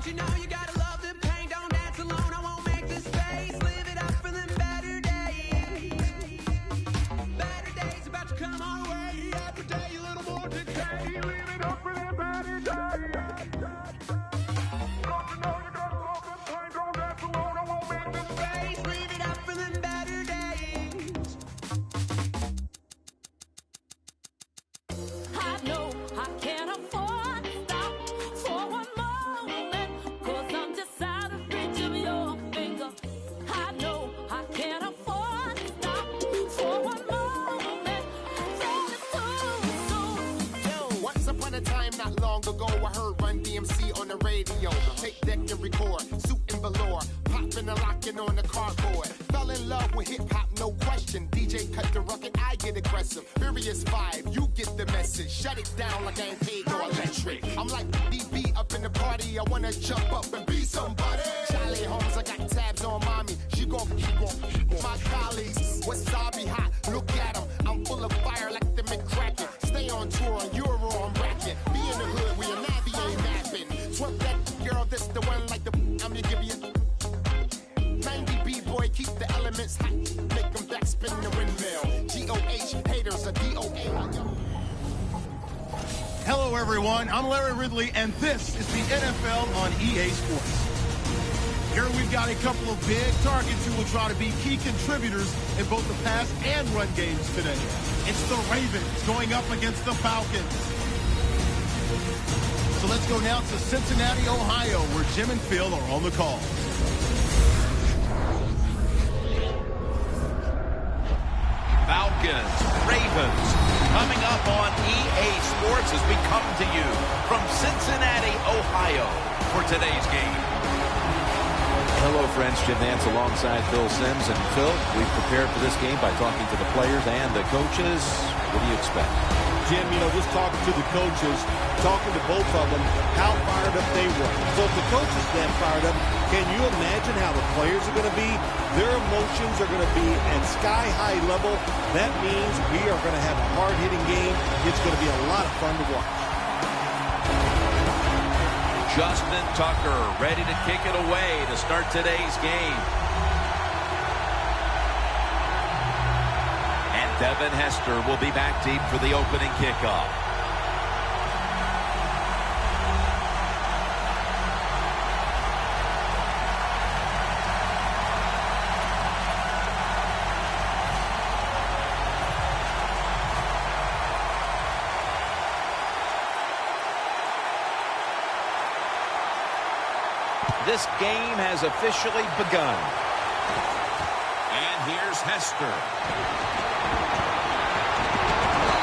Don't you know you gotta love the pain? Don't dance alone, I won't make this space. Live it up for them better days. Better days about to come our way. Every day a little more decay. Live it up for them better days. Don't you know you gotta love the pain? Don't dance alone, I won't make this space. Live it up for them better days. I know I can't afford to stop for one moment, 'cause I'm just out of reach of your finger. I know I can't afford to stop for one moment. Then it's too soon. Yo, once upon a time, not long ago, I heard Run DMC on the radio. Take deck and record, suit and velour, popping and locking on the cardboard. Fell in love with hip hop, no question. DJ cut the record, I get aggressive. Furious vibe, you get the message. Shut it down like I ain't paid no electric. I'm like DB up in the party, I wanna jump up and be somebody. Charlie Holmes, I got tabs on mommy. She gon' my colleagues. Wasabi hot, look at 'em. I'm full of fire like the McCracken. Stay on tour on Euro, I'm racking. Be in the hood where your navy ain't napping. Twerk that girl, this the one like the I'm gonna give you 90 B-boy, keep the elements hot. Make them backspin the windmill. GOH, haters, a DOA. Hello, everyone. I'm Larry Ridley, and this is the NFL on EA Sports. Here we've got a couple of big targets who will try to be key contributors in both the pass and run games today. It's the Ravens going up against the Falcons. So let's go now to Cincinnati, Ohio, where Jim and Phil are on the call. Falcons, Ravens, coming up on EA Sports as we come to you from Cincinnati, Ohio, for today's game. Hello, friends. Jim Nance alongside Phil Simms. And Phil, we've prepared for this game by talking to the players and the coaches. What do you expect? Jim, just talking to the coaches, talking to both of them, how fired up they were. So if the coaches that fired up, can you imagine how the players are going to be? Their emotions are going to be at sky-high level. That means we are going to have a hard-hitting game. It's going to be a lot of fun to watch. Justin Tucker ready to kick it away to start today's game. And Devin Hester will be back deep for the opening kickoff. This game has officially begun. And here's Hester.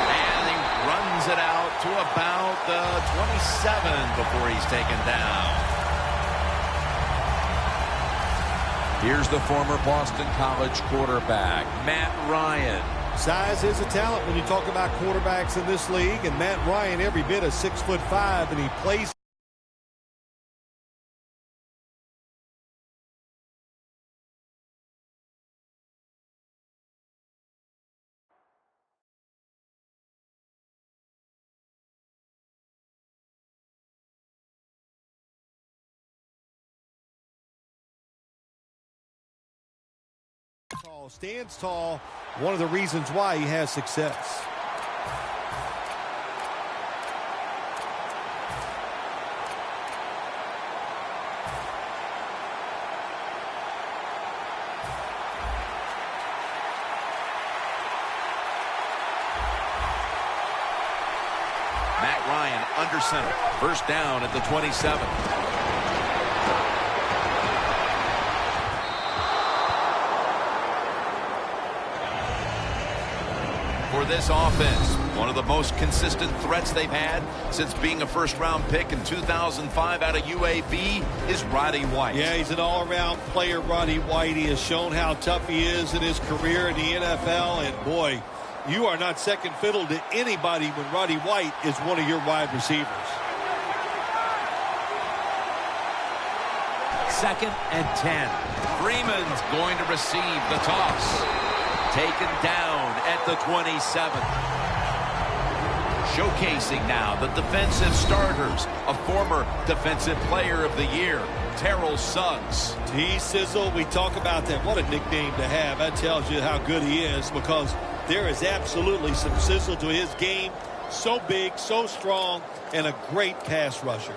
And he runs it out to about the 27 before he's taken down. Here's the former Boston College quarterback, Matt Ryan. Size is a talent when you talk about quarterbacks in this league, and Matt Ryan every bit of 6'5", and he plays. Stands tall, one of the reasons why he has success. Matt Ryan under center. First down at the 27. For this offense, one of the most consistent threats they've had since being a first-round pick in 2005 out of UAB is Roddy White. Yeah, he's an all-around player, Roddy White. He has shown how tough he is in his career in the NFL, and boy, you are not second fiddle to anybody when Roddy White is one of your wide receivers. Second and 10. Freeman's going to receive the toss. Taken down at the 27. Showcasing now the defensive starters, a former Defensive Player of the Year, Terrell Suggs. T-Sizzle, we talk about that. What a nickname to have. That tells you how good he is, because there is absolutely some sizzle to his game. So big, so strong, and a great pass rusher.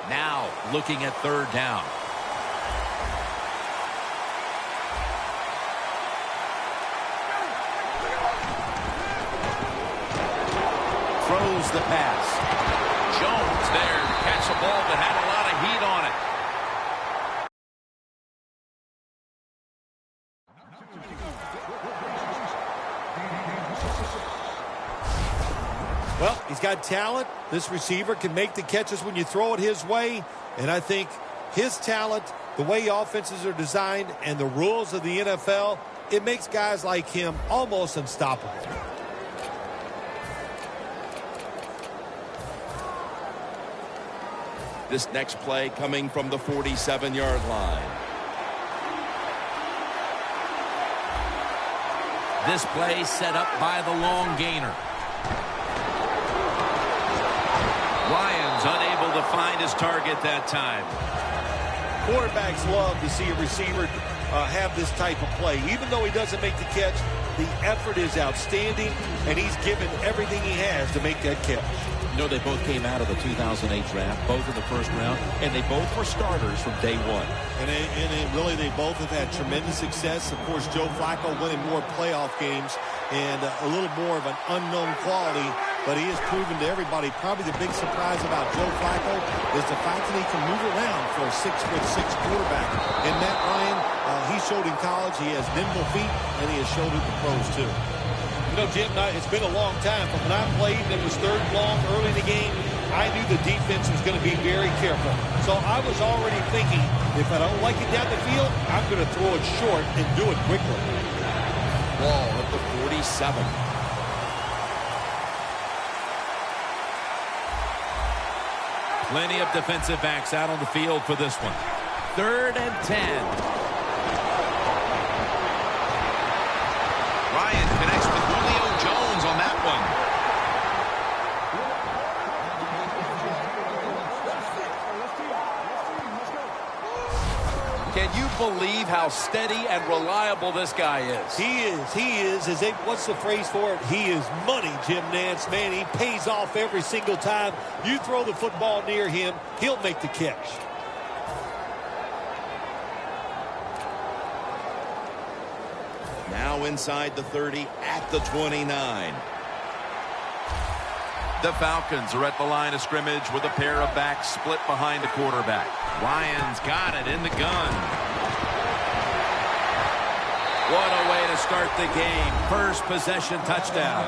Now looking at third down. Throws the pass. Jones there to catch a ball that had a lot of heat on it. Well, he's got talent. This receiver can make the catches when you throw it his way. And I think his talent, the way offenses are designed, and the rules of the NFL, it makes guys like him almost unstoppable. This next play coming from the 47-yard line. This play set up by the long gainer. Ryan's unable to find his target that time. Quarterbacks love to see a receiver have this type of play. Even though he doesn't make the catch, the effort is outstanding, and he's given everything he has to make that catch. You know, they both came out of the 2008 draft, both in the first round, and they both were starters from day one. And really, they both have had tremendous success. Of course, Joe Flacco winning more playoff games and a little more of an unknown quality, but he has proven to everybody, probably the big surprise about Joe Flacco is the fact that he can move around for a 6'6" quarterback. And Matt Ryan, he showed in college he has nimble feet, and he has showed it in the pros too. You know, Jim, it's been a long time, but when I played and it was third and long early in the game, I knew the defense was going to be very careful. So I was already thinking, if I don't like it down the field, I'm going to throw it short and do it quickly. Ball at the 47. Plenty of defensive backs out on the field for this one. 3rd and 10. Ryan connects with Julio Jones on that one. Can you believe how steady and reliable this guy is? He is. What's the phrase for it? He is money, Jim Nance. Man, he pays off every single time. You throw the football near him, he'll make the catch. Now inside the 30 at the 29. The Falcons are at the line of scrimmage with a pair of backs split behind a quarterback. Ryan's got it in the gun. What a way to start the game. First possession touchdown.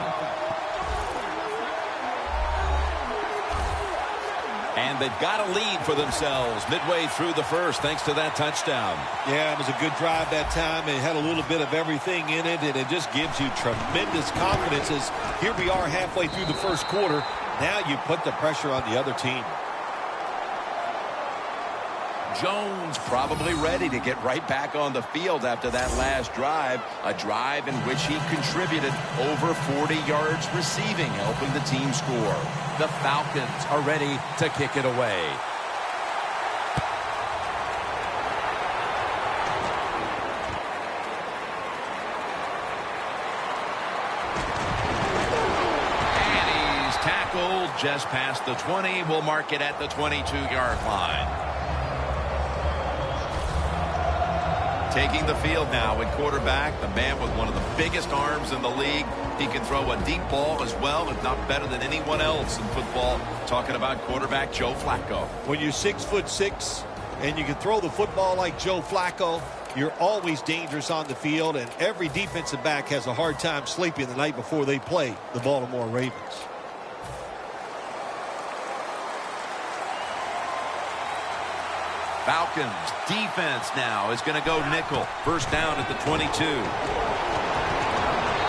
And they've got a lead for themselves midway through the first thanks to that touchdown. Yeah, it was a good drive that time. It had a little bit of everything in it, and it just gives you tremendous confidence as here we are halfway through the first quarter. Now you put the pressure on the other team. Jones probably ready to get right back on the field after that last drive, a drive in which he contributed over 40 yards receiving, helping the team score. The Falcons are ready to kick it away. And he's tackled just past the 20. We'll mark it at the 22-yard line. Taking the field now at quarterback, the man with one of the biggest arms in the league. He can throw a deep ball as well, if not better than anyone else in football. Talking about quarterback Joe Flacco. When you're 6'6" and you can throw the football like Joe Flacco, you're always dangerous on the field, and every defensive back has a hard time sleeping the night before they play the Baltimore Ravens. Falcons defense now is going to go nickel. First down at the 22.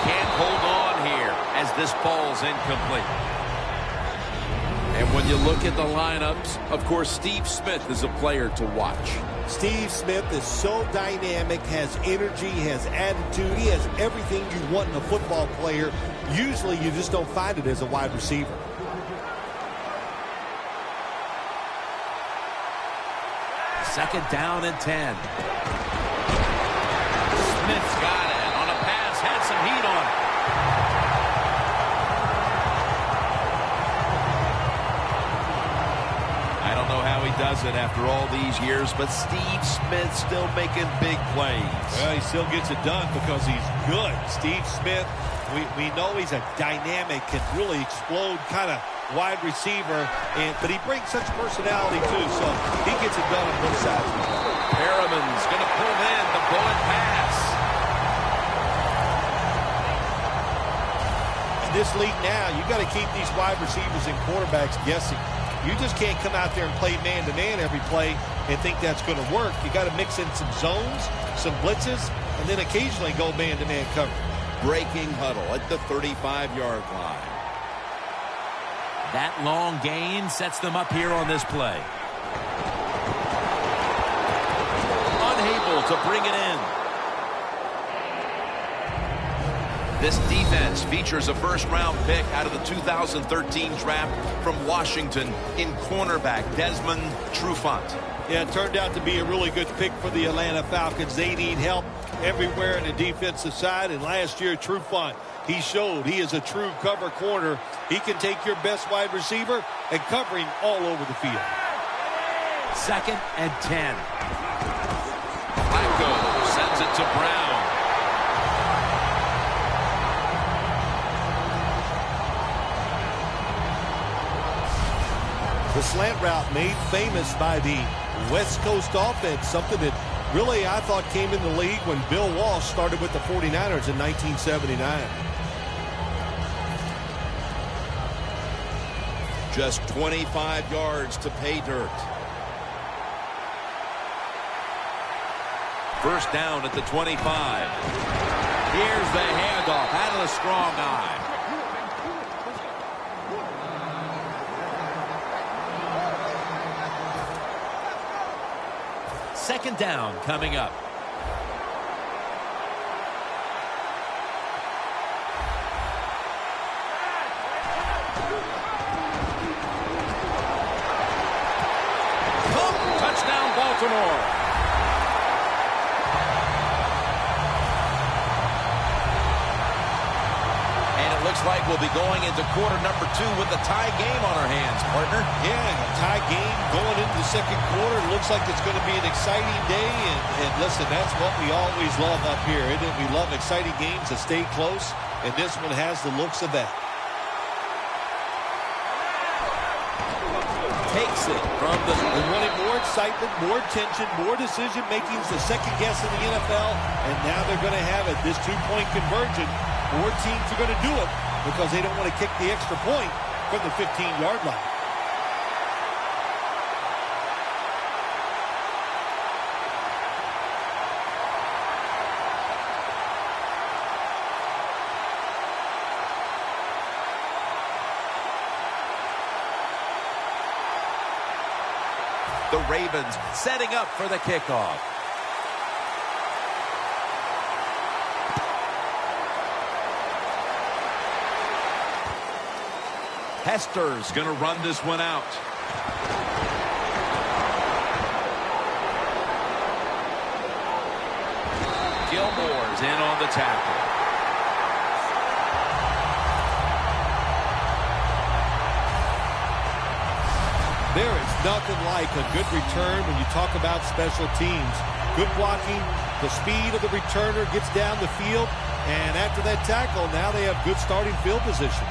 Can't hold on here as this ball's incomplete. And when you look at the lineups, of course, Steve Smith is a player to watch. Steve Smith is so dynamic, has energy, has attitude. He has everything you want in a football player. Usually you just don't find it as a wide receiver. Second down and 10. Smith's got it on a pass, had some heat on it. I don't know how he does it after all these years, but Steve Smith still making big plays. Well, he still gets it done because he's good. Steve Smith, we know he's a dynamic, can really explode kind of wide receiver, but he brings such personality too, so he gets it done on both sides. Perriman's going to pull in the bullet pass. In this league now, you got to keep these wide receivers and quarterbacks guessing. You just can't come out there and play man-to-man every play and think that's going to work. You got to mix in some zones, some blitzes, and then occasionally go man-to-man cover. Breaking huddle at the 35-yard line. That long gain sets them up here on this play. Unable to bring it in. This defense features a first-round pick out of the 2013 draft from Washington in cornerback Desmond Trufant. Yeah, it turned out to be a really good pick for the Atlanta Falcons. They need help everywhere in the defensive side, and last year Trufant, he showed he is a true cover corner. He can take your best wide receiver and cover him all over the field. Second and 10. Flacco sends it to Brown. The slant route made famous by the West Coast offense, something that really I thought came in the league when Bill Walsh started with the 49ers in 1979. Just 25 yards to pay dirt. First down at the 25. Here's the handoff out of the strong eye. Second down coming up. Touchdown Baltimore. And it looks like we'll be going into quarter number 2 with a tie game on our hands, partner. Yeah, a tie game going into the second quarter. It looks like it's going to be an exciting day. And listen, that's what we always love up here, isn't it? We love exciting games that stay close, and this one has the looks of that. Takes it from the... We wanted more excitement, more tension, more decision-making. It's the second guess in the NFL, and now they're going to have it. This two-point conversion, 4 teams are going to do it because they don't want to kick the extra point from the 15-yard line. The Ravens setting up for the kickoff. Hester's going to run this one out. Gilmore's in on the tackle. There is nothing like a good return when you talk about special teams. Good blocking, the speed of the returner gets down the field, and after that tackle, now they have good starting field position.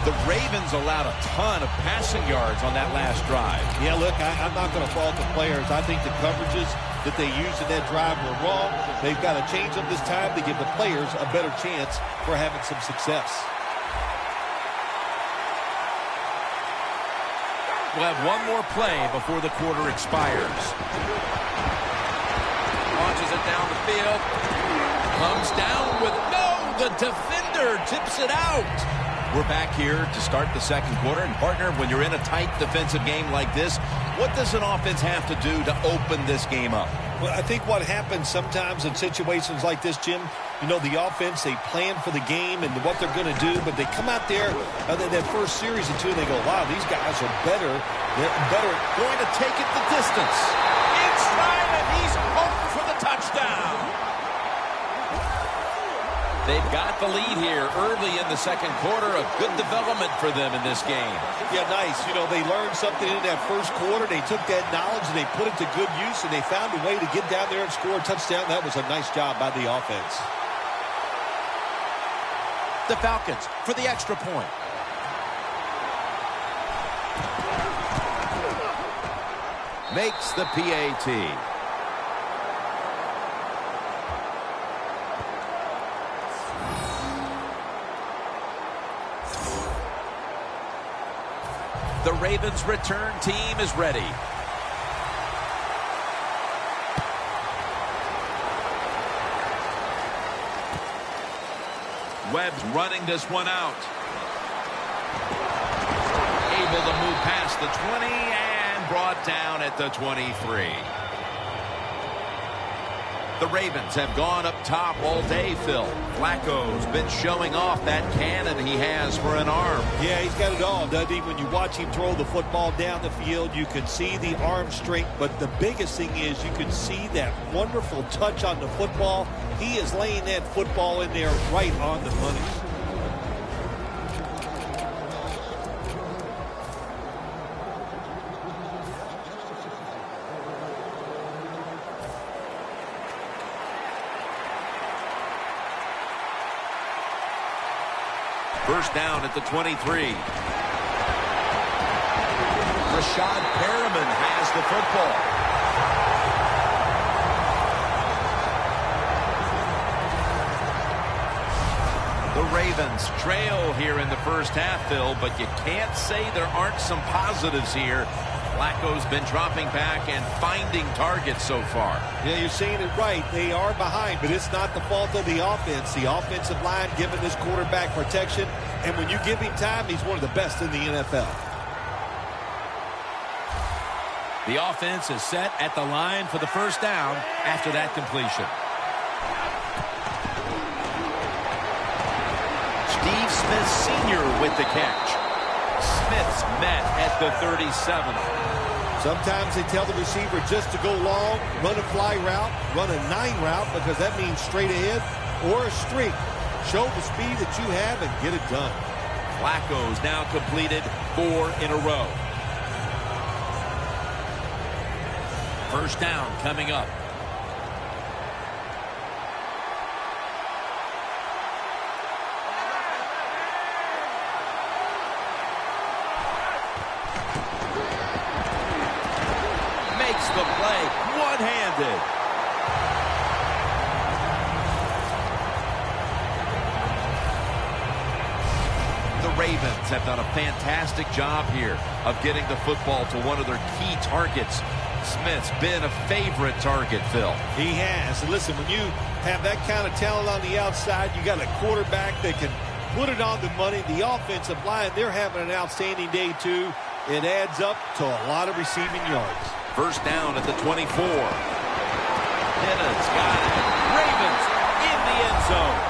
The Ravens allowed a ton of passing yards on that last drive. Yeah, look, I'm not going to fault the players. I think the coverages that they used in that drive were wrong. They've got to change them this time to give the players a better chance for having some success. We'll have one more play before the quarter expires. Launches it down the field. Comes down with the defender tips it out. We're back here to start the second quarter. And, partner, when you're in a tight defensive game like this, what does an offense have to do to open this game up? Well, I think what happens sometimes in situations like this, Jim, you know, the offense, they plan for the game and what they're going to do, but they come out there that first series or two, and they go, wow, these guys are better. Going to take it the distance. In stride, and he's home for the touchdown. They've got the lead here early in the second quarter. A good development for them in this game. Yeah, nice. You know, they learned something in that first quarter. They took that knowledge and they put it to good use, and they found a way to get down there and score a touchdown. That was a nice job by the offense. The Falcons for the extra point. Makes the PAT. The Ravens return team is ready. Webb's running this one out. Able to move past the 20 and brought down at the 23. The Ravens have gone up top all day, Phil. Flacco's been showing off that cannon he has for an arm. Yeah, he's got it all, doesn't he? When you watch him throw the football down the field, you can see the arm strength, but the biggest thing is you can see that wonderful touch on the football. He is laying that football in there right on the money. First down at the 23. Rashad Perriman has the football. The Ravens trail here in the first half, Phil, but you can't say there aren't some positives here. Flacco's been dropping back and finding targets so far. Yeah, you're saying it right. They are behind, but it's not the fault of the offense. The offensive line giving this quarterback protection, and when you give him time, he's one of the best in the NFL. The offense is set at the line for the first down after that completion. Steve Smith Sr. with the catch. Smith's met at the 37. Sometimes they tell the receiver just to go long, run a fly route, run a 9 route, because that means straight ahead or a streak. Show the speed that you have and get it done. Flacco's now completed 4 in a row. First down coming up. Makes the play one-handed. The Ravens have done a fantastic job here of getting the football to one of their key targets. Smith's been a favorite target, Phil. He has. And listen, when you have that kind of talent on the outside, you got a quarterback that can put it on the money. The offensive line, they're having an outstanding day, too. It adds up to a lot of receiving yards. First down at the 24. Pittman's got it. Ravens in the end zone.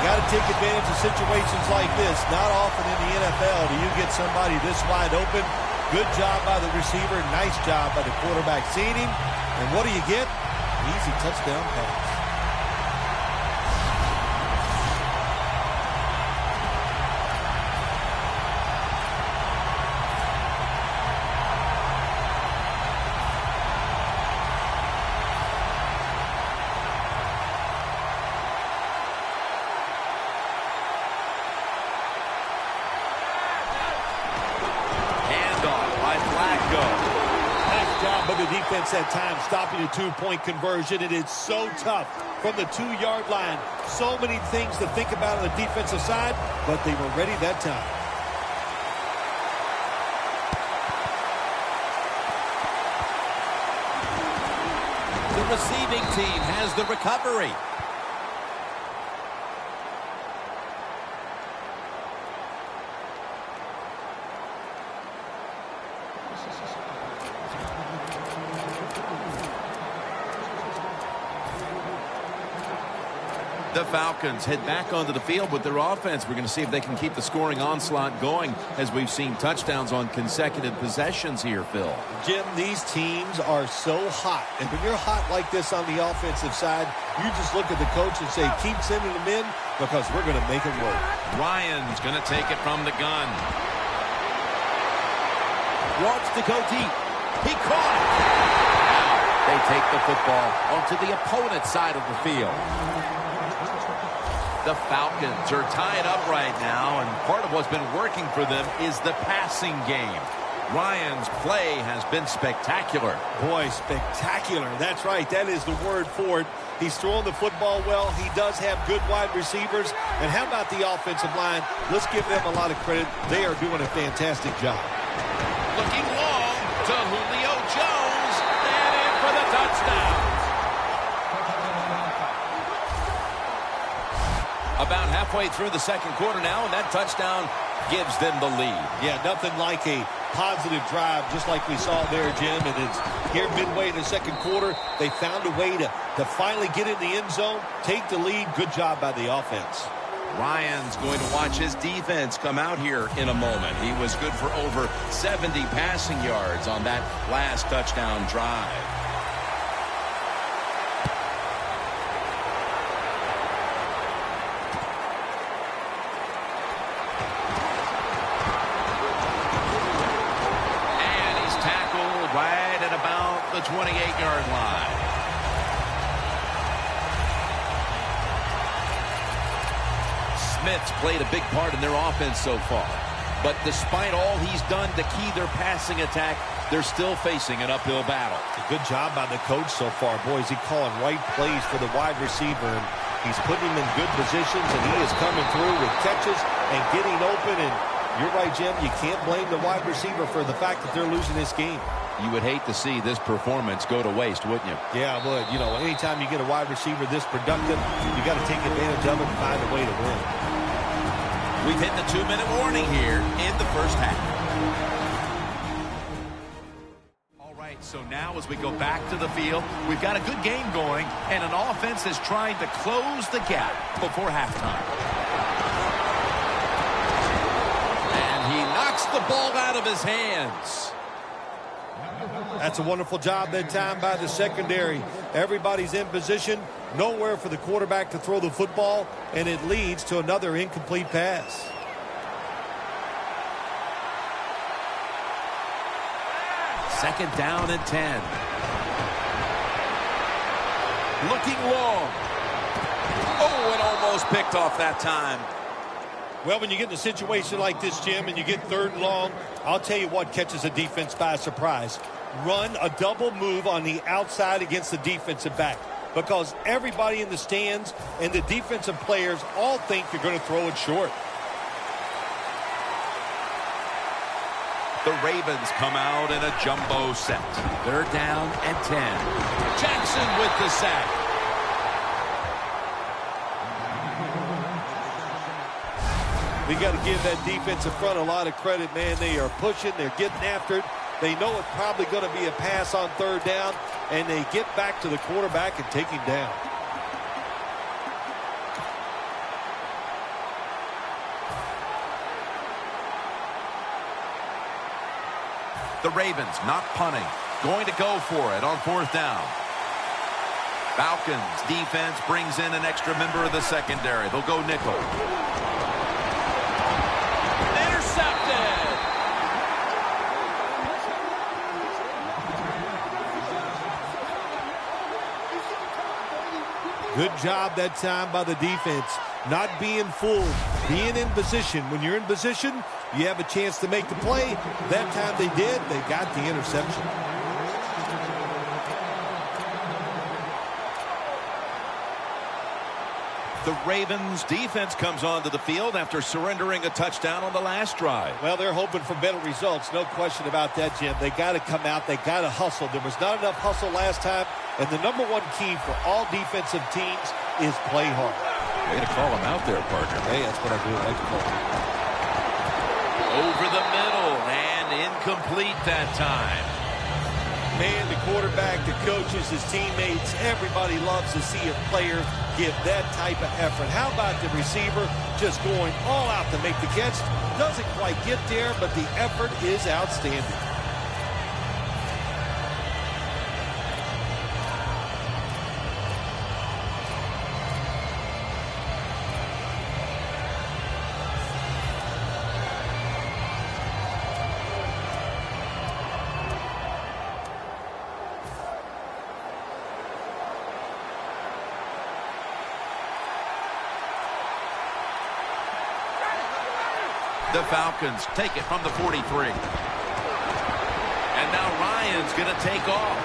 Got to take advantage of situations like this. Not often in the NFL do you get somebody this wide open. Good job by the receiver. Nice job by the quarterback seeing him. And what do you get? An easy touchdown pass. But the defense had time stopping a 2-point conversion. It is so tough from the 2-yard line. So many things to think about on the defensive side, but they were ready that time. receiving team has the recovery. The Falcons head back onto the field with their offense. We're going to see if they can keep the scoring onslaught going as we've seen touchdowns on consecutive possessions here, Phil. Jim, these teams are so hot. And when you're hot like this on the offensive side, you just look at the coach and say, keep sending them in because we're going to make it work. Ryan's going to take it from the gun. Wants to go deep. He caught it. Now they take the football onto the opponent's side of the field. The Falcons are tied up right now, and part of what's been working for them is the passing game. Ryan's play has been spectacular. Boy, spectacular. That's right. That is the word for it. He's throwing the football well. He does have good wide receivers. And how about the offensive line? Let's give them a lot of credit. They are doing a fantastic job. Looking long to Julio Jones, and in for the touchdown. About halfway through the second quarter now, and that touchdown gives them the lead. Yeah, nothing like a positive drive, just like we saw there, Jim. And it's here midway in the second quarter. They found a way to finally get in the end zone, take the lead. Good job by the offense. Ryan's going to watch his defense come out here in a moment. He was good for over 70 passing yards on that last touchdown drive. The 28-yard line. Smith's played a big part in their offense so far. But despite all he's done to key their passing attack, they're still facing an uphill battle. Good job by the coach so far. Boy, is he calling right plays for the wide receiver. And he's putting him in good positions, and he is coming through with catches and getting open. And you're right, Jim, you can't blame the wide receiver for the fact that they're losing this game. You would hate to see this performance go to waste, wouldn't you? Yeah, I would. You know, anytime you get a wide receiver this productive, you got to take advantage of it and find a way to win. We've hit the 2-minute warning here in the first half. All right, so now as we go back to the field, we've got a good game going, and an offense is trying to close the gap before halftime. And he knocks the ball out of his hands. That's a wonderful job that time by the secondary. Everybody's in position, nowhere for the quarterback to throw the football, and it leads to another incomplete pass. Second down and 10. Looking long. Oh, it almost picked off that time. Well, when you get in a situation like this, Jim, and you get third and long, I'll tell you what catches a defense by surprise. Run a double move on the outside against the defensive back, because everybody in the stands and the defensive players all think you're going to throw it short. The Ravens come out in a jumbo set. They're down and 10. Jackson with the sack. We got to give that defensive front a lot of credit, man. They are pushing. They're getting after it. They know it's probably going to be a pass on third down, and they get back to the quarterback and take him down. The Ravens not punting. Going to go for it on fourth down. Falcons defense brings in an extra member of the secondary. They'll go nickel. Intercepted. Good job that time by the defense. Not being fooled. Being in position. When you're in position, you have a chance to make the play. That time they did. They got the interception. The Ravens defense comes onto the field after surrendering a touchdown on the last drive. Well, they're hoping for better results. No question about that, Jim. They got to come out. They got to hustle. There was not enough hustle last time. And the number one key for all defensive teams is play hard. Way to call him out there, partner. Hey, that's what I do. I like to call him. Over the middle and incomplete that time. Man, the quarterback, the coaches, his teammates, everybody loves to see a player give that type of effort. How about the receiver just going all out to make the catch? Doesn't quite get there, but the effort is outstanding. The Falcons take it from the 43. And now Ryan's going to take off.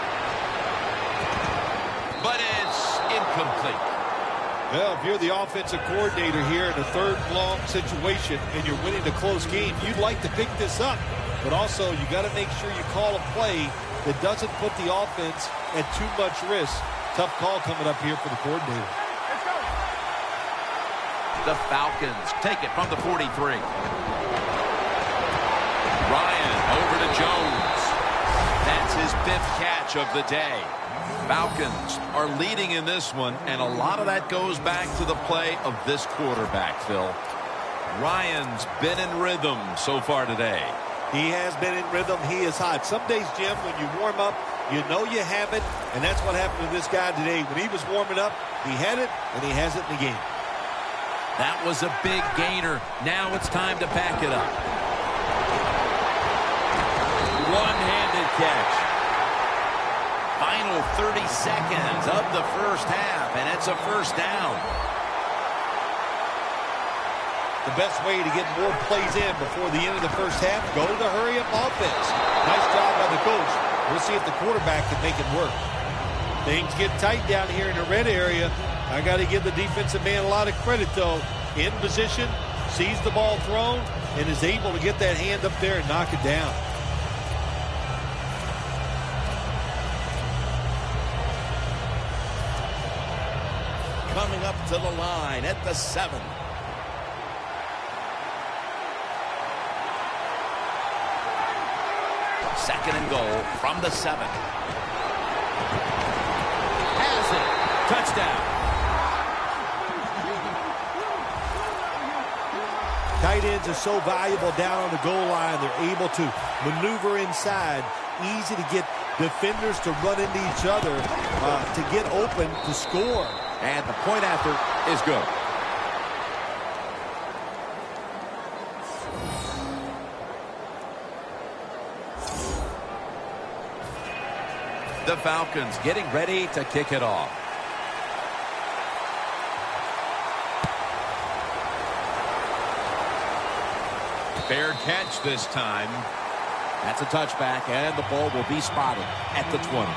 But it's incomplete. Well, if you're the offensive coordinator here in a third-long situation and you're winning a close game, you'd like to pick this up. But also, you got to make sure you call a play that doesn't put the offense at too much risk. Tough call coming up here for the coordinator. The Falcons take it from the 43. Ryan over to Jones. That's his 5th catch of the day. Falcons are leading in this one, and a lot of that goes back to the play of this quarterback, Phil. Ryan's been in rhythm so far today. He has been in rhythm. He is hot. Some days, Jim, when you warm up, you know you have it, and that's what happened to this guy today. When he was warming up, he had it, and he has it in the game. That was a big gainer. Now it's time to back it up. One-handed catch. Final 30 seconds of the first half, and it's a first down. The best way to get more plays in before the end of the first half, go to the hurry-up offense. Nice job by the coach. We'll see if the quarterback can make it work. Things get tight down here in the red area. I got to give the defensive man a lot of credit, though. In position, sees the ball thrown, and is able to get that hand up there and knock it down. Coming up to the line at the 7. Second and goal from the 7. Has it. Touchdown. Tight ends are so valuable down on the goal line. They're able to maneuver inside. Easy to get defenders to run into each other to get open to score. And the point after is good. The Falcons getting ready to kick it off. Fair catch this time. That's a touchback, and the ball will be spotted at the 20.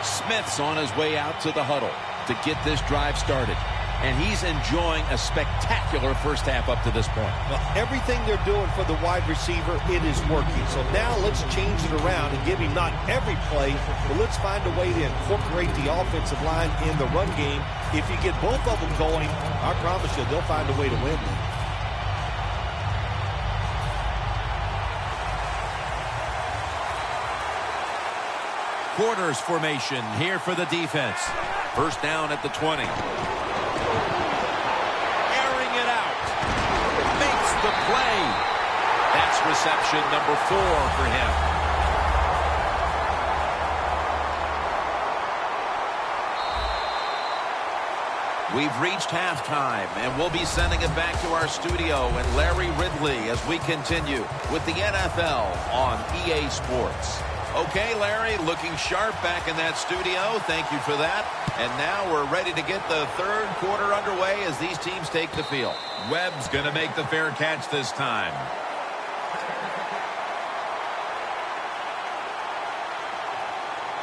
Smith's on his way out to the huddle to get this drive started. And he's enjoying a spectacular first half up to this point. Well, everything they're doing for the wide receiver, it is working. So now let's change it around and give him not every play, but let's find a way to incorporate the offensive line in the run game. If you get both of them going, I promise you, they'll find a way to win. Quarters formation here for the defense. First down at the 20. Airing it out. Makes the play. That's reception number 4 for him. We've reached halftime, and we'll be sending it back to our studio and Larry Ridley as we continue with the NFL on EA Sports. Okay, Larry, looking sharp back in that studio. Thank you for that. And now we're ready to get the third quarter underway as these teams take the field. Webb's going to make the fair catch this time.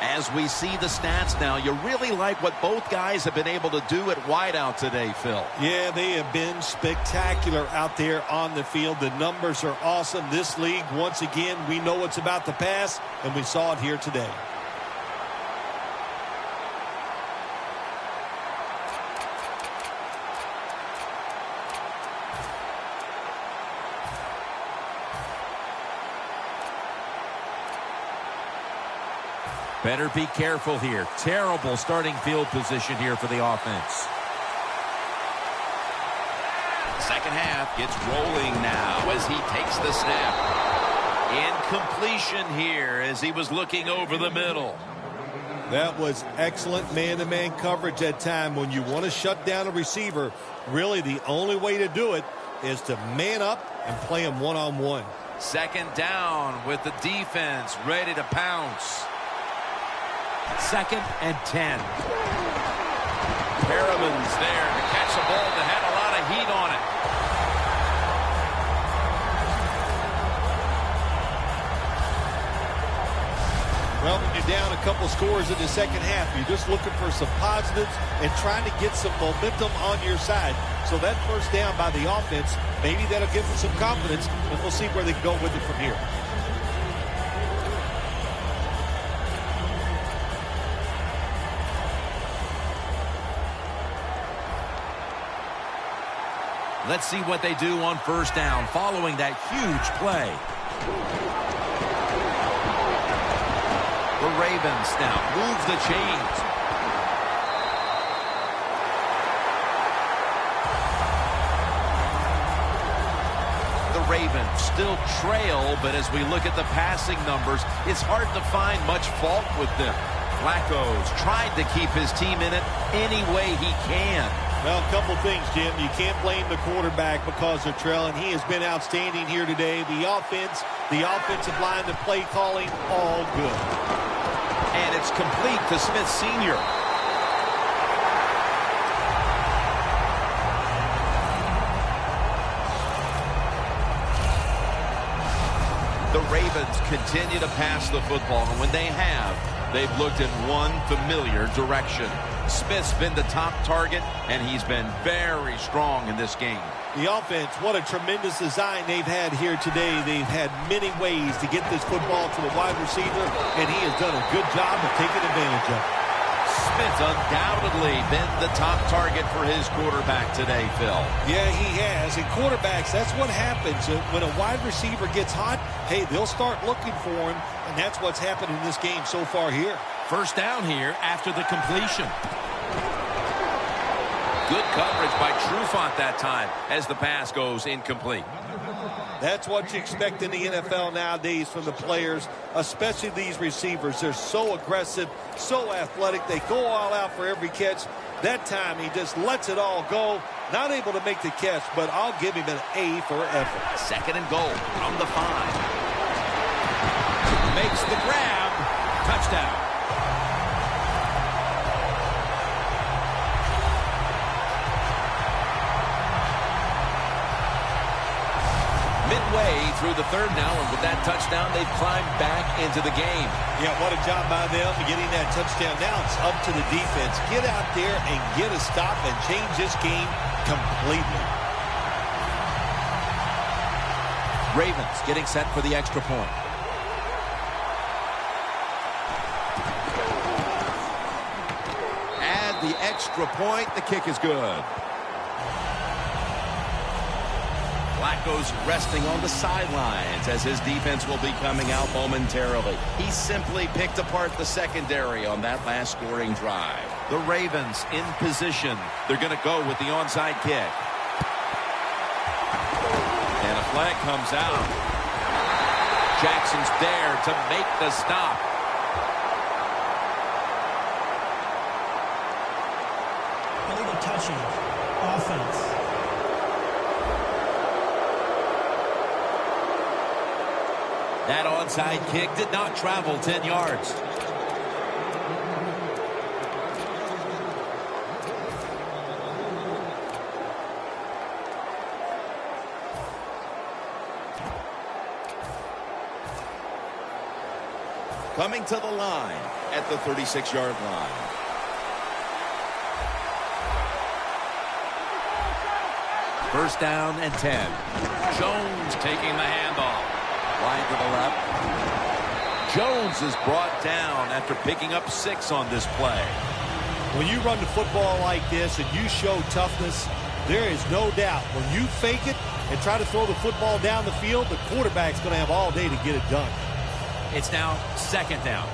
As we see the stats now, you really like what both guys have been able to do at wideout today, Phil. Yeah, they have been spectacular out there on the field. The numbers are awesome. This league, once again, we know it's about the pass, and we saw it here today. Better be careful here. Terrible starting field position here for the offense. Second half gets rolling now as he takes the snap. Incompletion here as he was looking over the middle. That was excellent man-to-man coverage that time. When you want to shut down a receiver, really the only way to do it is to man up and play him one-on-one. Second down with the defense ready to pounce. 2nd and 10. Perriman's there to catch a ball that had a lot of heat on it. Well, when you're down a couple scores in the second half, you're just looking for some positives and trying to get some momentum on your side. So that first down by the offense, maybe that'll give them some confidence, and we'll see where they can go with it from here. Let's see what they do on first down following that huge play. The Ravens now move the chains. The Ravens still trail, but as we look at the passing numbers, it's hard to find much fault with them. Flacco's tried to keep his team in it any way he can. Well, a couple things, Jim. You can't blame the quarterback because they're trailing. He has been outstanding here today. The offense, the offensive line, the play calling, all good. And it's complete to Smith Sr. The Ravens continue to pass the football, and when they have, they've looked in one familiar direction. Smith's been the top target, and he's been very strong in this game. The offense, what a tremendous design they've had here today. They've had many ways to get this football to the wide receiver, and he has done a good job of taking advantage of it. Smith's undoubtedly been the top target for his quarterback today, Phil. Yeah, he has. And quarterbacks, that's what happens. When a wide receiver gets hot, hey, they'll start looking for him, and that's what's happened in this game so far here. First down here after the completion. Good coverage by Trufant that time as the pass goes incomplete. That's what you expect in the NFL nowadays from the players, especially these receivers. They're so aggressive, so athletic. They go all out for every catch. That time he just lets it all go. Not able to make the catch, but I'll give him an A for effort. 2nd and goal from the 5. Makes the grab. Touchdown. Midway through the 3rd now, and with that touchdown, they've climbed back into the game. Yeah, what a job by them getting that touchdown. Now it's up to the defense. Get out there and get a stop and change this game completely. Ravens getting set for the extra point. Add the extra point. The kick is good. Flacco's resting on the sidelines as his defense will be coming out momentarily. He simply picked apart the secondary on that last scoring drive. The Ravens in position. They're going to go with the onside kick. And a flag comes out. Jackson's there to make the stop. Illegal touching. Offense. That onside kick did not travel 10 yards. coming to the line at the 36-yard line. First down and 10. Jones taking the handoff. Wide to the left. Jones is brought down after picking up 6 on this play. When you run the football like this and you show toughness, there is no doubt when you fake it and try to throw the football down the field, the quarterback's going to have all day to get it done. It's now second down.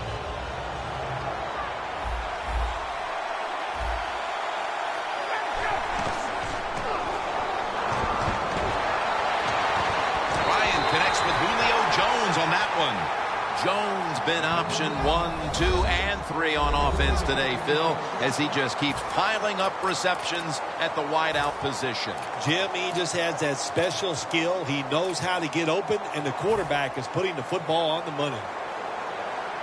Ryan connects with Julio Jones on that one. Jones been option 1, 2, and 3 on offense today, Phil, as he just keeps piling up receptions at the wideout position. Jim, he just has that special skill. He knows how to get open, and the quarterback is putting the football on the money.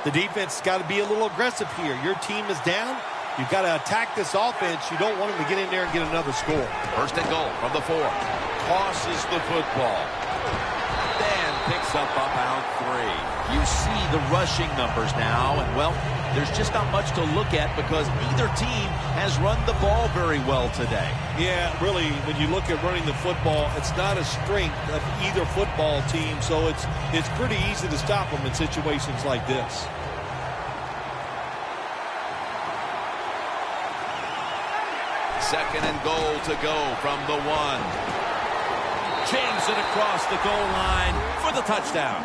The defense has got to be a little aggressive here. Your team is down. You've got to attack this offense. You don't want them to get in there and get another score. First and goal from the 4. Tosses the football. Then picks up about 3. You see the rushing numbers now, and, well, there's just not much to look at because neither team has run the ball very well today. Yeah, really, when you look at running the football, it's not a strength of either football team, so it's pretty easy to stop them in situations like this. Second and goal to go from the 1. James it across the goal line for the touchdown.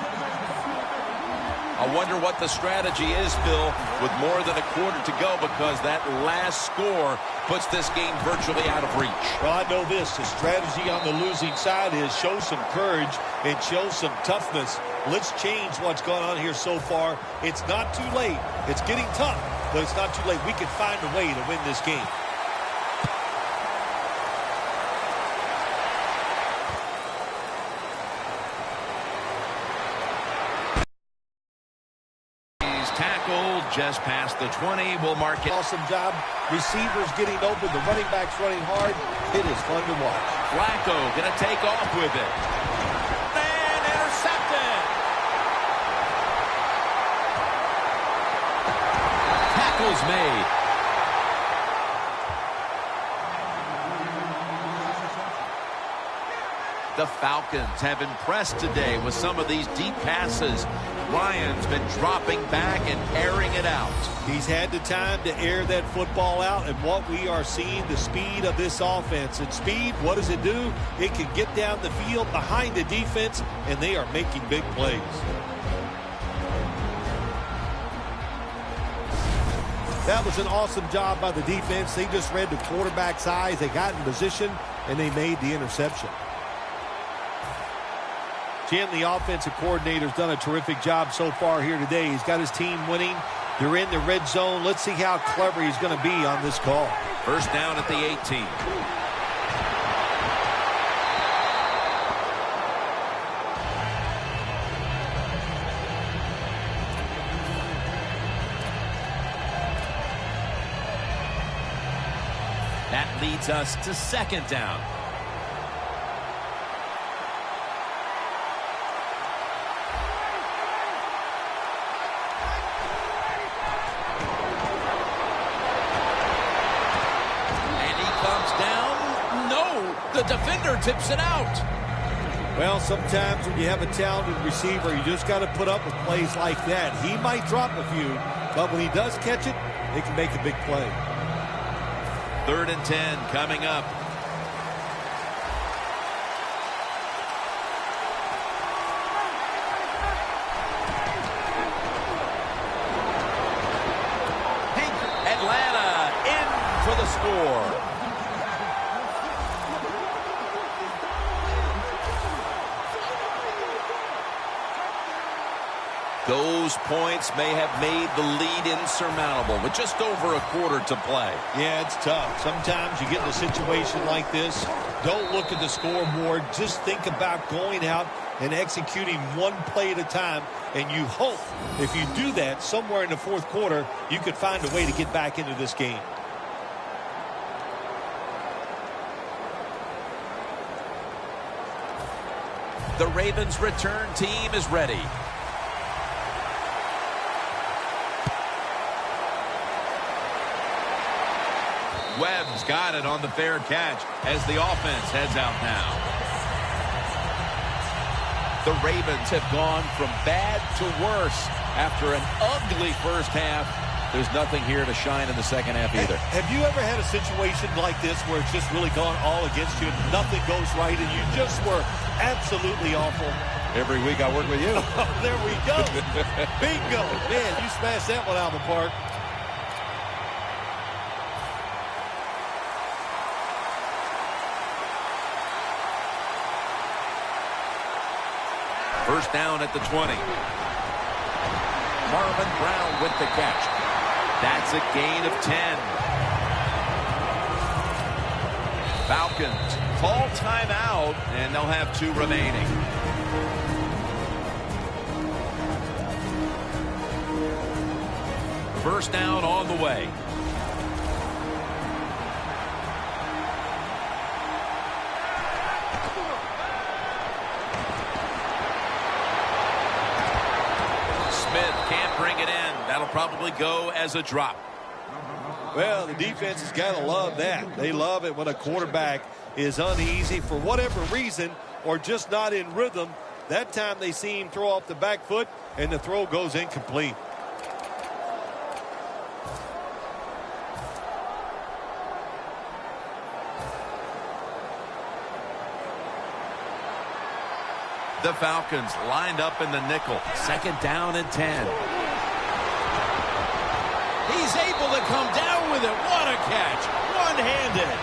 I wonder what the strategy is, Phil, with more than a quarter to go, because that last score puts this game virtually out of reach. Well, I know this. The strategy on the losing side is show some courage and show some toughness. Let's change what's gone on here so far. It's not too late. It's getting tough, but it's not too late. We can find a way to win this game. Just past the 20, we'll mark it. Awesome job. Receivers getting open. The running backs running hard. It is fun to watch. Flacco going to take off with it. And intercepted. Tackle's made. The Falcons have impressed today with some of these deep passes. Ryan's been dropping back and airing it out. He's had the time to air that football out, and what we are seeing, the speed of this offense. And speed, what does it do? It can get down the field behind the defense, and they are making big plays. That was an awesome job by the defense. They just read the quarterback's eyes. They got in position, and they made the interception. Jim, the offensive coordinator's done a terrific job so far here today. He's got his team winning. They're in the red zone. Let's see how clever he's going to be on this call. First down at the 18. That leads us to second down. The defender tips it out. Well, sometimes when you have a talented receiver, you just got to put up with plays like that. He might drop a few, but when he does catch it, he can make a big play. 3rd and 10 coming up. Atlanta in for the score. Those points may have made the lead insurmountable with just over a quarter to play. Yeah, it's tough. Sometimes you get in a situation like this, don't look at the scoreboard. Just think about going out and executing one play at a time, and you hope if you do that somewhere in the 4th quarter, you could find a way to get back into this game. The Ravens return team is ready. Webb's got it on the fair catch as the offense heads out now. The Ravens have gone from bad to worse after an ugly first half. There's nothing here to shine in the second half either. Have you ever had a situation like this where it's just really gone all against you and nothing goes right and you just were absolutely awful? Every week I work with you. There we go. Bingo. Man, you smashed that one out of the park. First down at the 20. Marvin Brown with the catch. That's a gain of 10. Falcons call timeout, and they'll have 2 remaining. First down on the way. Smith can't bring it in. That'll probably go as a drop. Well, the defense has got to love that. They love it when a quarterback is uneasy for whatever reason or just not in rhythm. That time they see him throw off the back foot, and the throw goes incomplete. The Falcons lined up in the nickel. Second down and 10. He's able to come down with it. What a catch. One-handed.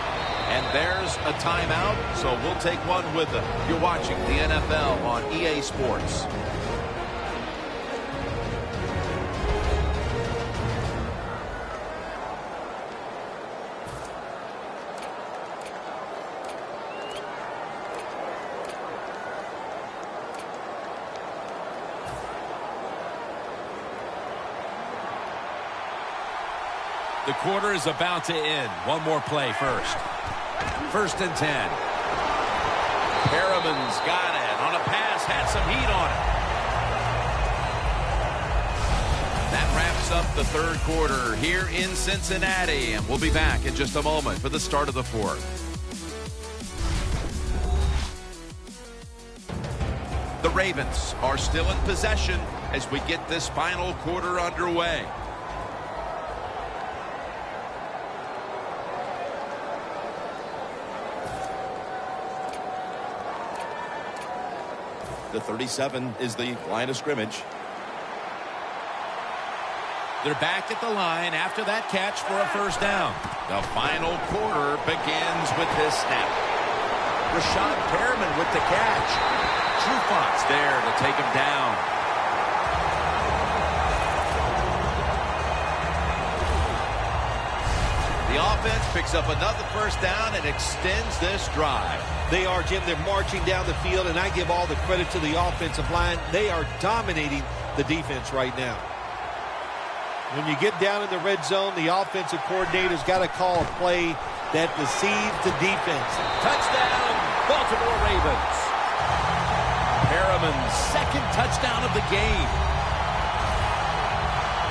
And there's a timeout, so we'll take one with them. You're watching the NFL on EA Sports. The quarter is about to end. One more play first. First and 10. Perriman's got it on a pass, had some heat on it. That wraps up the third quarter here in Cincinnati, and we'll be back in just a moment for the start of the fourth. The Ravens are still in possession as we get this final quarter underway. The 37 is the line of scrimmage. They're back at the line after that catch for a first down. The final quarter begins with this snap. Rashad Perriman with the catch. Trufant's there to take him down. The offense picks up another first down and extends this drive. They are, Jim. They're marching down the field, and I give all the credit to the offensive line. They are dominating the defense right now. When you get down in the red zone, the offensive coordinator's got to call a play that deceives the defense. Touchdown, Baltimore Ravens. Perriman's second touchdown of the game.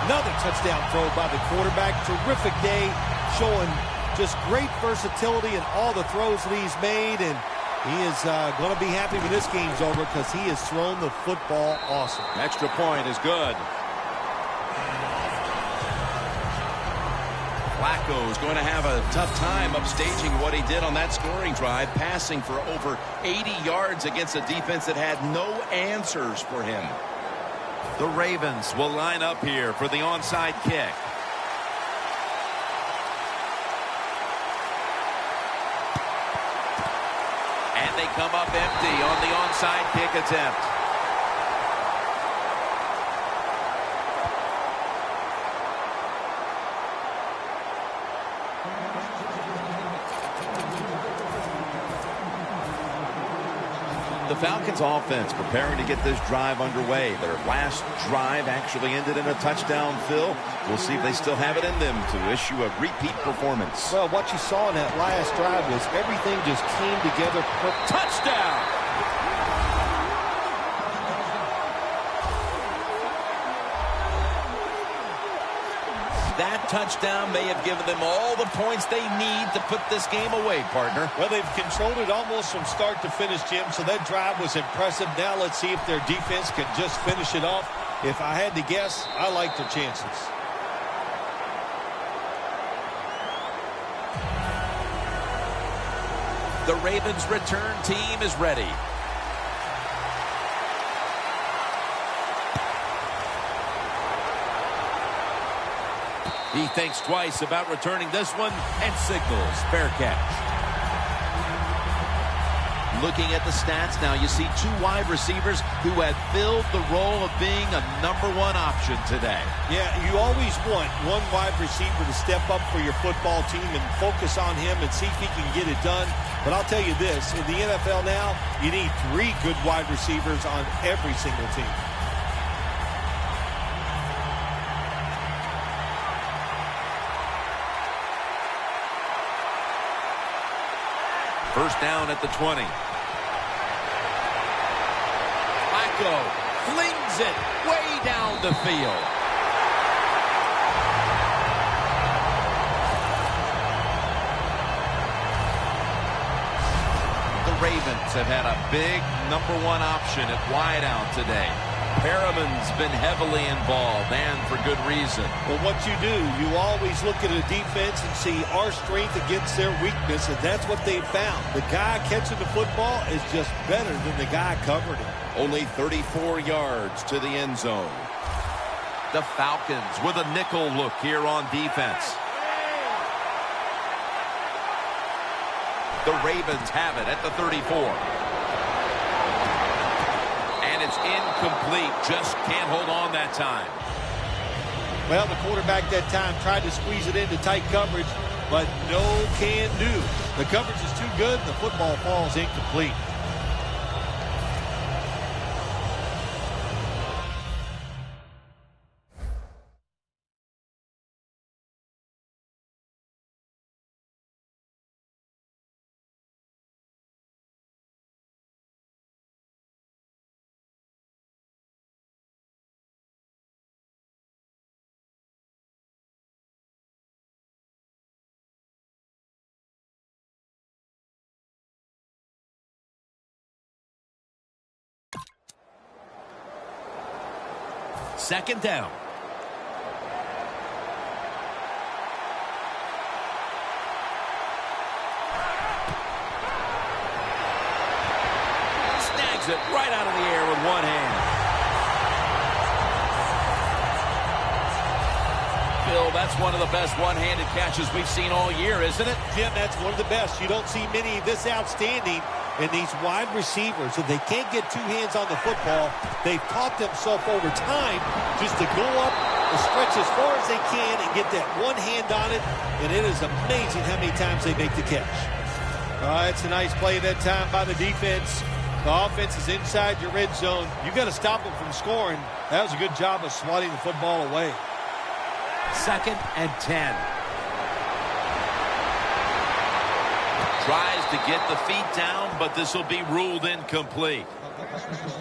Another touchdown throw by the quarterback. Terrific day, showing just great versatility in all the throws that he's made, and he is going to be happy when this game's over because he has thrown the football awesome. Extra point is good. Flacco's going to have a tough time upstaging what he did on that scoring drive, passing for over 80 yards against a defense that had no answers for him. The Ravens will line up here for the onside kick. And they come up empty on the onside kick attempt. The Falcons offense preparing to get this drive underway. Their last drive actually ended in a touchdown, Phil. We'll see if they still have it in them to issue a repeat performance. Well, what you saw in that last drive was everything just came together. Touchdown! that touchdown may have given them all the points they need to put this game away, partner. Well, they've controlled it almost from start to finish, Jim, so that drive was impressive. Now let's see if their defense can just finish it off. If I had to guess, I like their chances. The Ravens' return team is ready. He thinks twice about returning this one and signals fair catch. Looking at the stats now, you see two wide receivers who have filled the role of being a #1 option today. Yeah, you always want one wide receiver to step up for your football team and focus on him and see if he can get it done. But I'll tell you this, in the NFL now, you need 3 good wide receivers on every single team. First down at the 20. Flacco flings it way down the field. The Ravens have had a big #1 option at wideout today. Perriman's been heavily involved, and for good reason. Well, what you do, you always look at a defense and see our strength against their weakness, and that's what they've found. The guy catching the football is just better than the guy covering him. Only 34 yards to the end zone. The Falcons with a nickel look here on defense. The Ravens have it at the 34. And it's incomplete. Just can't hold on that time. Well, the quarterback that time tried to squeeze it into tight coverage, but no can do. The coverage is too good, and the football falls incomplete. Second down. Snags it right out of the air with one hand. Phil, that's one of the best one-handed catches we've seen all year, isn't it? Jim, that's one of the best. You don't see many this outstanding. And these wide receivers, if they can't get two hands on the football, they've taught themselves over time just to go up and stretch as far as they can and get that one hand on it. And it is amazing how many times they make the catch. It's a nice play that time by the defense. The offense is inside your red zone. You've got to stop them from scoring. That was a good job of swatting the football away. 2nd and 10. Tries to get the feet down, but this will be ruled incomplete.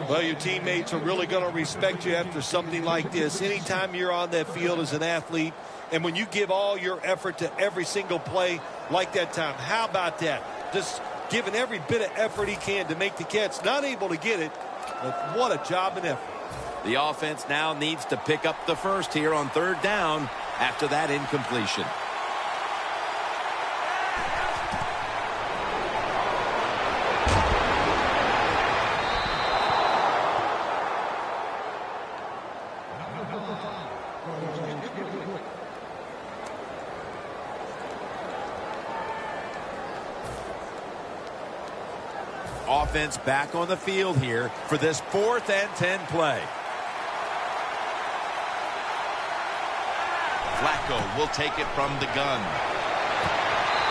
Well, your teammates are really going to respect you after something like this. Anytime you're on that field as an athlete, and when you give all your effort to every single play like that time, how about that? Just giving every bit of effort he can to make the catch. Not able to get it, but what a job and effort. The offense now needs to pick up the first here on 3rd down after that incompletion. Offense back on the field here for this 4th and 10 play. Flacco will take it from the gun.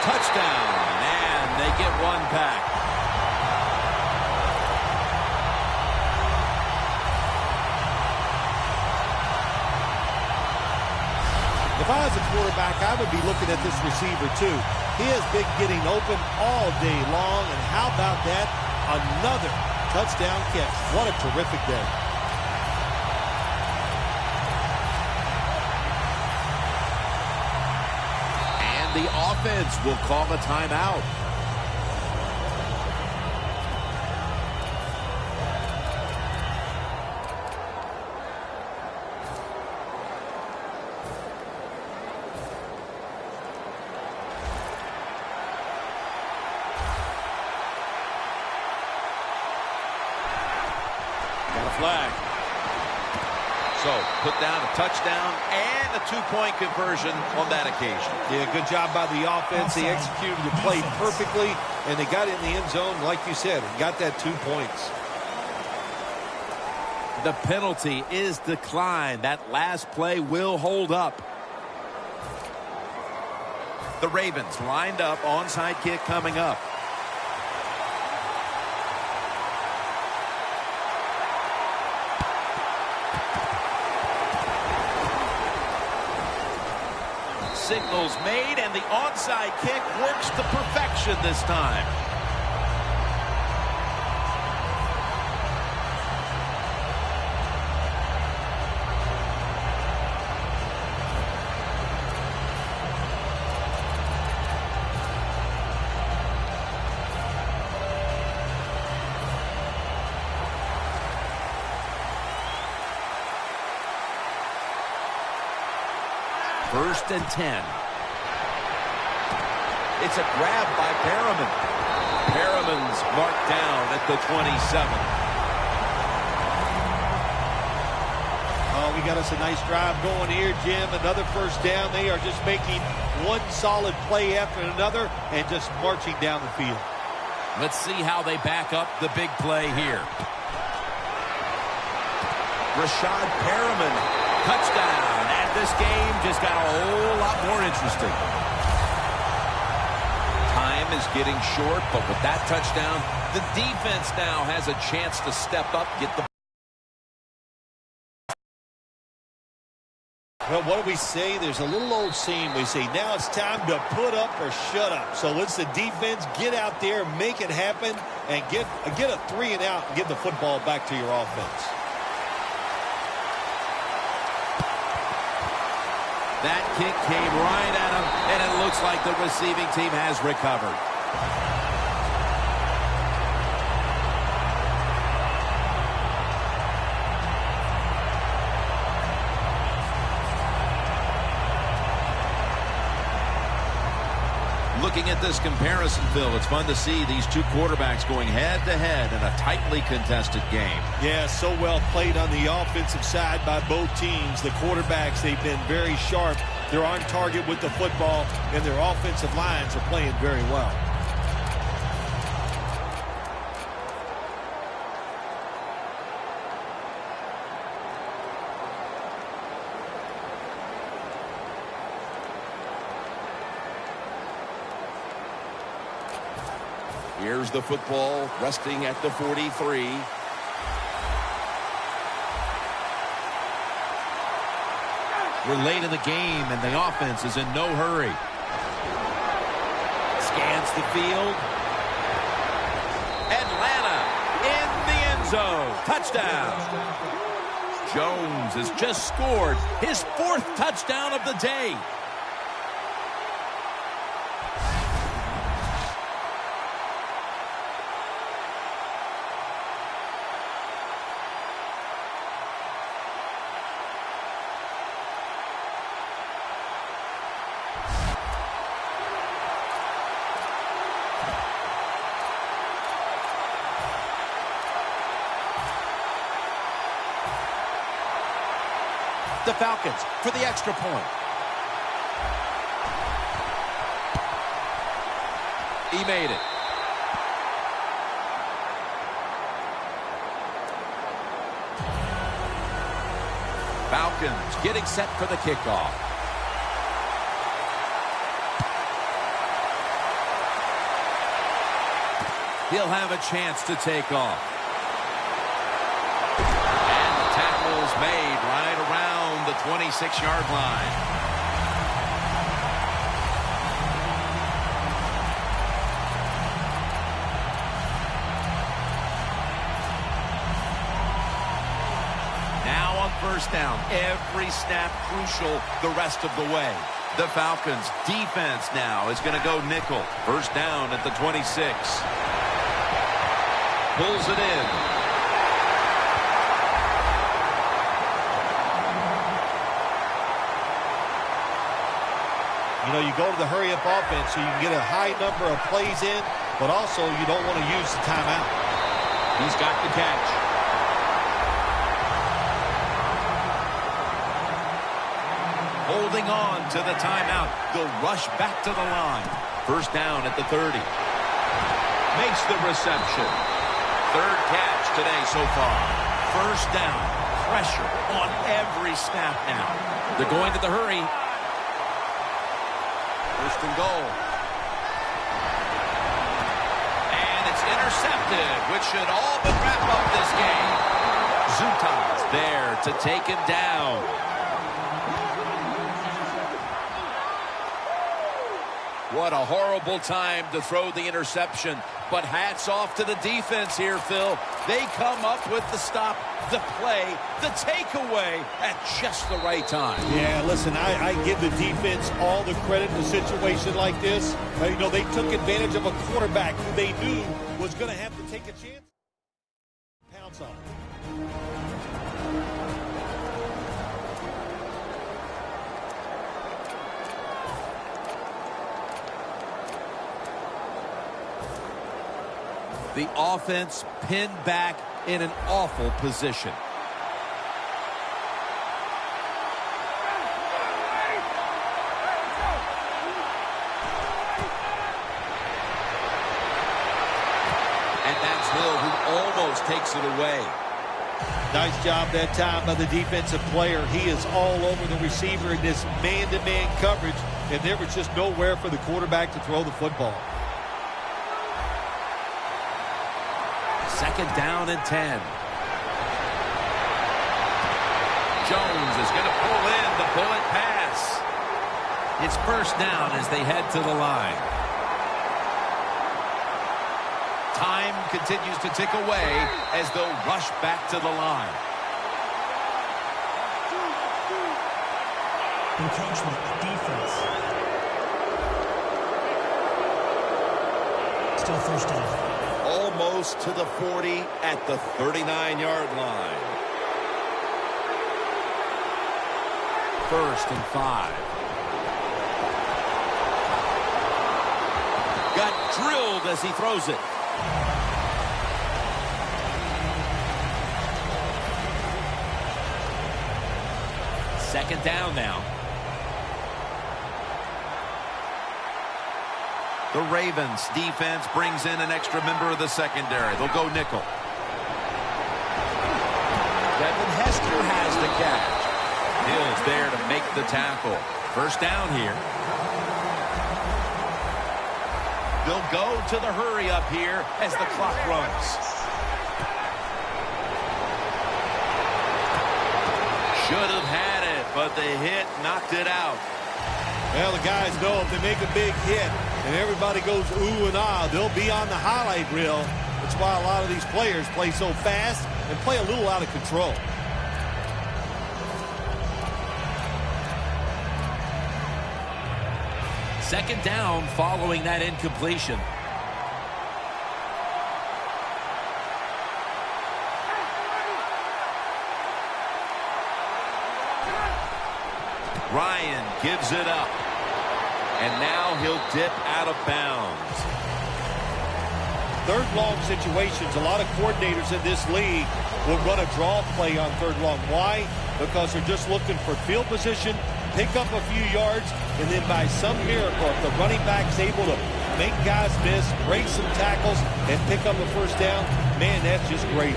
Touchdown, and they get one back. If I was a quarterback, I would be looking at this receiver too. He has been getting open all day long, and how about that? Another touchdown catch. What a terrific day. the offense will call a timeout. Got a flag. So, put down a touchdown and a two-point conversion on that occasion. Yeah, good job by the offense. They executed the play perfectly, and they got it in the end zone, like you said, and got that 2 points. The penalty is declined. That last play will hold up. The Ravens lined up, onside kick coming up. Signals made, and the onside kick works to perfection this time. First and 10. It's a grab by Perriman. Perriman's marked down at the 27. Oh, we got us a nice drive going here, Jim. Another first down. They are just making one solid play after another and just marching down the field. Let's see how they back up the big play here. Rashad Perriman, touchdown. And this game just got a whole lot more interesting. Time is getting short, but with that touchdown, the defense now has a chance to step up, get the... Well, what do we say? There's a little old saying. We say, now it's time to put up or shut up. So let's the defense get out there, make it happen, and get a 3 and out and give the football back to your offense. That kick came right at him, and it looks like the receiving team has recovered. Looking at this comparison, Phil, it's fun to see these two quarterbacks going head-to-head in a tightly contested game. Yeah, so well played on the offensive side by both teams. The quarterbacks, they've been very sharp. They're on target with the football, and their offensive lines are playing very well. Here's the football resting at the 43. We're late in the game, and the offense is in no hurry. Scans the field. Atlanta in the end zone. Touchdown. Jones has just scored his 4th touchdown of the day. The Falcons for the extra point. He made it. Falcons getting set for the kickoff. He'll have a chance to take off. And the tackle's made right around the 26-yard line. Now on first down, every snap crucial the rest of the way. The Falcons defense now is going to go nickel. First down at the 26. Pulls it in. You know, you go to the hurry-up offense so you can get a high number of plays in, but also you don't want to use the timeout. He's got the catch. Holding on to the timeout. They'll rush back to the line. First down at the 30. Makes the reception. Third catch today so far. First down. Pressure on every snap now. They're going to the hurry. First and goal. And it's intercepted, which should all but wrap up this game. Zuta's there to take him down. What a horrible time to throw the interception. But hats off to the defense here, Phil. They come up with the stop, the play, the takeaway at just the right time. Yeah, listen, I give the defense all the credit in a situation like this. You know, they took advantage of a quarterback who they knew was going to have to take a chance. Pounce on. The offense pinned back in an awful position. And that's Hill who almost takes it away. Nice job that time by the defensive player. He is all over the receiver in this man-to-man coverage, and there was just nowhere for the quarterback to throw the football. Second down and 10. Jones is going to pull in the bullet pass. It's first down as they head to the line. Time continues to tick away as they'll rush back to the line. Encroachment, defense. Still first down. Almost to the 40 at the 39-yard line. First and 5. Got drilled as he throws it. Second down now. The Ravens defense brings in an extra member of the secondary. They'll go nickel. Devin Hester has the catch. Hill's there to make the tackle. First down here. They'll go to the hurry up here as the clock runs. Should have had it, but the hit knocked it out. Well, the guys know if they make a big hit and everybody goes ooh and ah, they'll be on the highlight reel. That's why a lot of these players play so fast and play a little out of control. Second down following that incompletion. Ryan gives it up. And now he'll dip out of bounds. Third long situations, a lot of coordinators in this league will run a draw play on third long. Why? Because they're just looking for field position, pick up a few yards, and then by some miracle, if the running back's able to make guys miss, break some tackles, and pick up a first down, man, that's just great.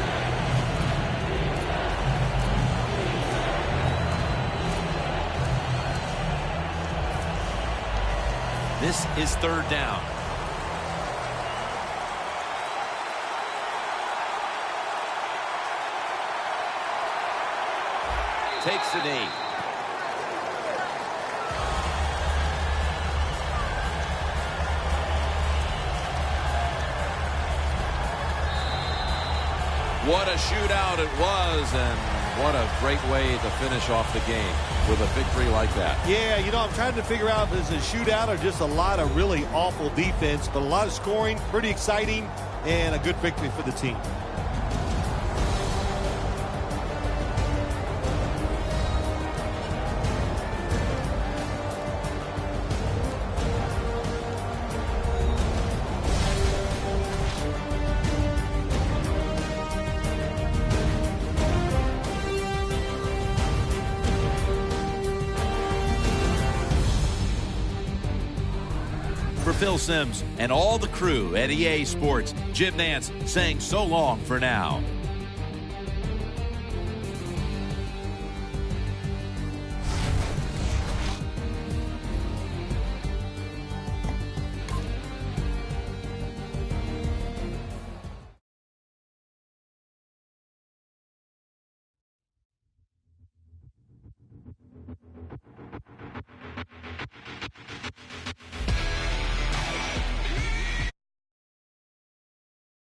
This is third down. Takes the knee. What a shootout it was, and What a great way to finish off the game with a victory like that. Yeah, you know, I'm trying to figure out if it's a shootout or just a lot of really awful defense, but a lot of scoring, pretty exciting, and a good victory for the team. For Phil Simms and all the crew at EA Sports, Jim Nance saying so long for now.